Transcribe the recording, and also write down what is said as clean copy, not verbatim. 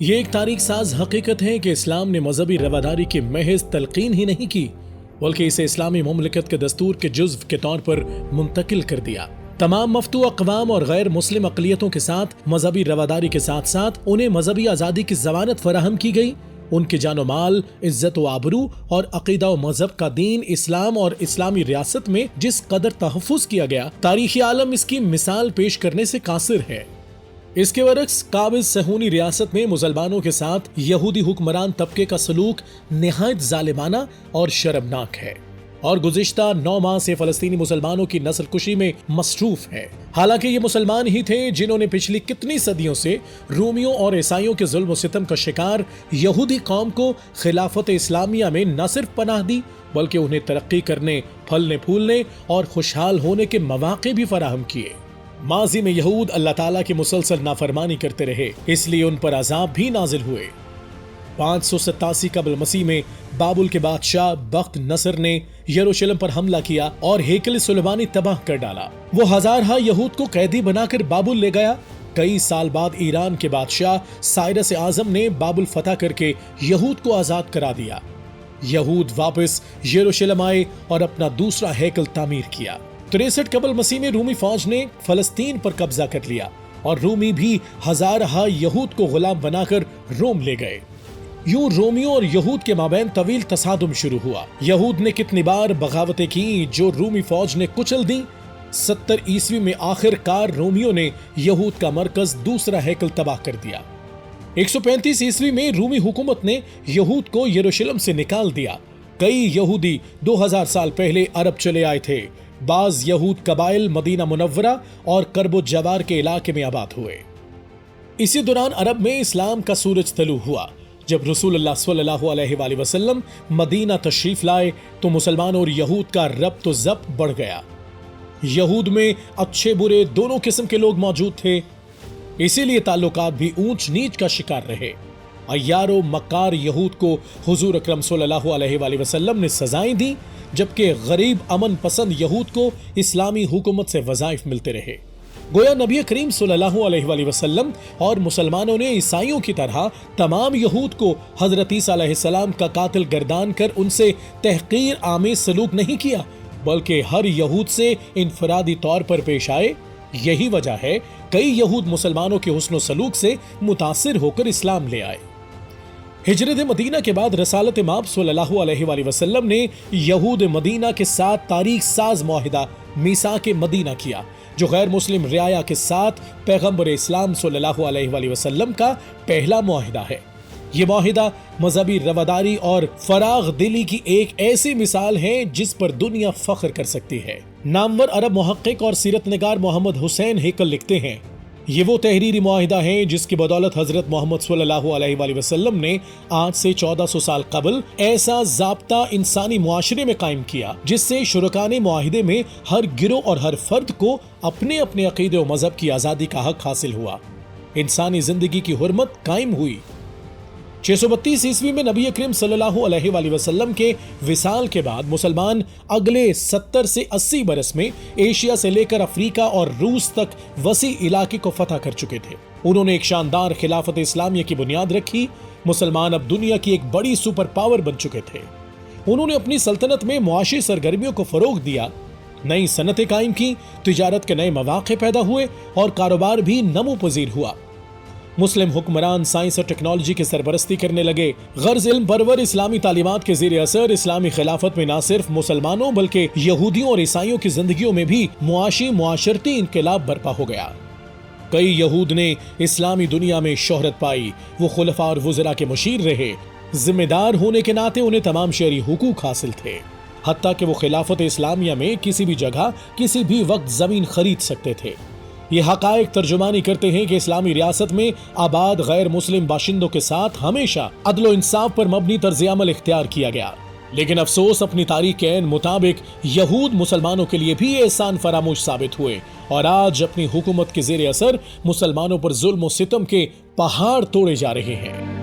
یہ ایک تاریخ ساز حقیقت ہے کہ اسلام نے مذہبی رواداری کی محض تلقین ہی نہیں کی بلکہ اسے اسلامی مملکت کے دستور کے جزو کے طور پر منتقل کر دیا۔ تمام مفتو اقوام اور غیر مسلم اقلیتوں کے ساتھ مذہبی رواداری کے ساتھ ساتھ انہیں مذہبی آزادی کی ضمانت فراہم کی گئی۔ ان کی جان و مال، عزت و آبرو اور عقیدہ و مذہب کا دین اسلام اور اسلامی ریاست میں جس قدر تحفظ کیا گیا، تاریخی عالم اس کی مثال پیش کرنے سے قاصر ہے۔ اس کے برعکس قابض صہیونی ریاست میں مسلمانوں کے ساتھ یہودی حکمران طبقے کا سلوک نہایت ظالمانہ اور شرمناک ہے اور گزشتہ 9 ماہ سے فلسطینی مسلمانوں کی نسل کشی میں مصروف ہے۔ حالانکہ یہ مسلمان ہی تھے جنہوں نے پچھلی کتنی صدیوں سے رومیوں اور عیسائیوں کے ظلم و ستم کا شکار یہودی قوم کو خلافت اسلامیہ میں نہ صرف پناہ دی بلکہ انہیں ترقی کرنے، پھلنے پھولنے اور خوشحال ہونے کے مواقع بھی فراہم کیے۔ ماضی میں یہود اللہ تعالیٰ کی مسلسل نافرمانی کرتے رہے، اس لیے ان پر عذاب بھی نازل ہوئے۔ 587 قبل مسیح میں بابل کے بادشاہ بخت نصر نے یروشلم پر حملہ کیا اور ہیکل سلیمانی تباہ کر ڈالا۔ وہ ہزارہا یہود کو قیدی بنا کر بابل لے گیا۔ کئی سال بعد ایران کے بادشاہ سائرس اعظم نے بابل فتح کر کے یہود کو آزاد کرا دیا۔ یہود واپس یروشلم آئے اور اپنا دوسرا ہیکل تعمیر کیا۔ 63 قبل مسیح میں رومی فوج نے فلسطین پر قبضہ کر لیا اور رومی بھی ہزارہا یہود کو غلام بنا کر روم لے گئے۔ یوں رومیوں اور یہود کے مابین طویل تصادم شروع ہوا۔ یہود نے کتنی بار بغاوتیں کی جو رومی فوج نے کچل دیں۔ 70 عیسوی میں آخر کار رومیوں نے یہود کا مرکز دوسرا ہیکل تباہ کر دیا۔ 135 عیسوی میں رومی حکومت نے یہود کو یروشلم سے نکال دیا۔ کئی یہودی 2000 سال پہلے عرب چلے آئے تھے۔ بعض یہود قبائل مدینہ منورہ اور کرب و جوار کے علاقے میں آباد ہوئے۔ اسی دوران عرب میں اسلام کا سورج طلوع ہوا۔ جب رسول اللہ صلی اللہ علیہ وآلہ وسلم مدینہ تشریف لائے تو مسلمان اور یہود کا ربط و ضبط بڑھ گیا۔ یہود میں اچھے برے دونوں قسم کے لوگ موجود تھے، اسی لیے تعلقات بھی اونچ نیچ کا شکار رہے۔ عیار و مکار یہود کو حضور اکرم صلی اللہ علیہ وآلہ وسلم نے سزائیں دی، جبکہ غریب امن پسند یہود کو اسلامی حکومت سے وظائف ملتے رہے۔ گویا نبی کریم صلی اللہ علیہ وآلہ وسلم اور مسلمانوں نے عیسائیوں کی طرح تمام یہود کو حضرت عیسیٰ علیہ السلام کا قاتل گردان کر ان سے تحقیر آمیز سلوک نہیں کیا بلکہ ہر یہود سے انفرادی طور پر پیش آئے۔ یہی وجہ ہے کئی یہود مسلمانوں کے حسن و سلوک سے متاثر ہو کر اسلام لے آئے۔ ہجرت مدینہ کے بعد رسالت مآب صلی اللہ علیہ وآلہ وسلم نے یہود مدینہ کے ساتھ تاریخ ساز معاہدہ میثاق مدینہ کیا، جو غیر مسلم رعایا کے ساتھ پیغمبر اسلام صلی اللہ علیہ وآلہ وسلم کا پہلا معاہدہ ہے۔ یہ معاہدہ مذہبی رواداری اور فراغ دلی کی ایک ایسی مثال ہے جس پر دنیا فخر کر سکتی ہے۔ نامور عرب محقق اور سیرت نگار محمد حسین ہیکل لکھتے ہیں، یہ وہ تحریری معاہدہ ہے جس کی بدولت حضرت محمد صلی اللہ علیہ وآلہ وسلم نے آج سے 1400 سال قبل ایسا ضابطہ انسانی معاشرے میں قائم کیا جس سے شرکاء معاہدے میں ہر گروہ اور ہر فرد کو اپنے اپنے عقیدے و مذہب کی آزادی کا حق حاصل ہوا، انسانی زندگی کی حرمت قائم ہوئی۔ 632 عیسوی میں نبی اکرم صلی اللہ علیہ وآلہ وسلم کے وصال کے بعد مسلمان اگلے 70 سے 80 برس میں ایشیا سے لے کر افریقہ اور روس تک وسیع علاقے کو فتح کر چکے تھے۔ انہوں نے ایک شاندار خلافت اسلامیہ کی بنیاد رکھی۔ مسلمان اب دنیا کی ایک بڑی سپر پاور بن چکے تھے۔ انہوں نے اپنی سلطنت میں معاشی سرگرمیوں کو فروغ دیا، نئی صنعتیں قائم کی، تجارت کے نئے مواقع پیدا ہوئے اور کاروبار بھی نمو پذیر ہوا۔ مسلم حکمران سائنس اور ٹیکنالوجی کی سرپرستی کرنے لگے۔ غرض علم پرور اسلامی تعلیمات کے زیر اثر اسلامی خلافت میں نہ صرف مسلمانوں بلکہ یہودیوں اور عیسائیوں کی زندگیوں میں بھی معاشرتی انقلاب برپا ہو گیا۔ کئی یہود نے اسلامی دنیا میں شہرت پائی، وہ خلفاء اور وزراء کے مشیر رہے، ذمہ دار ہونے کے ناطے انہیں تمام شہری حقوق حاصل تھے، حتیٰ کہ وہ خلافت اسلامیہ میں کسی بھی جگہ کسی بھی وقت زمین خرید سکتے تھے۔ یہ حقائق ترجمانی کرتے ہیں کہ اسلامی ریاست میں آباد غیر مسلم باشندوں کے ساتھ ہمیشہ عدل و انصاف پر مبنی طرز عمل اختیار کیا گیا، لیکن افسوس اپنی تاریخ کے عین مطابق یہود مسلمانوں کے لیے بھی احسان فراموش ثابت ہوئے اور آج اپنی حکومت کے زیر اثر مسلمانوں پر ظلم و ستم کے پہاڑ توڑے جا رہے ہیں۔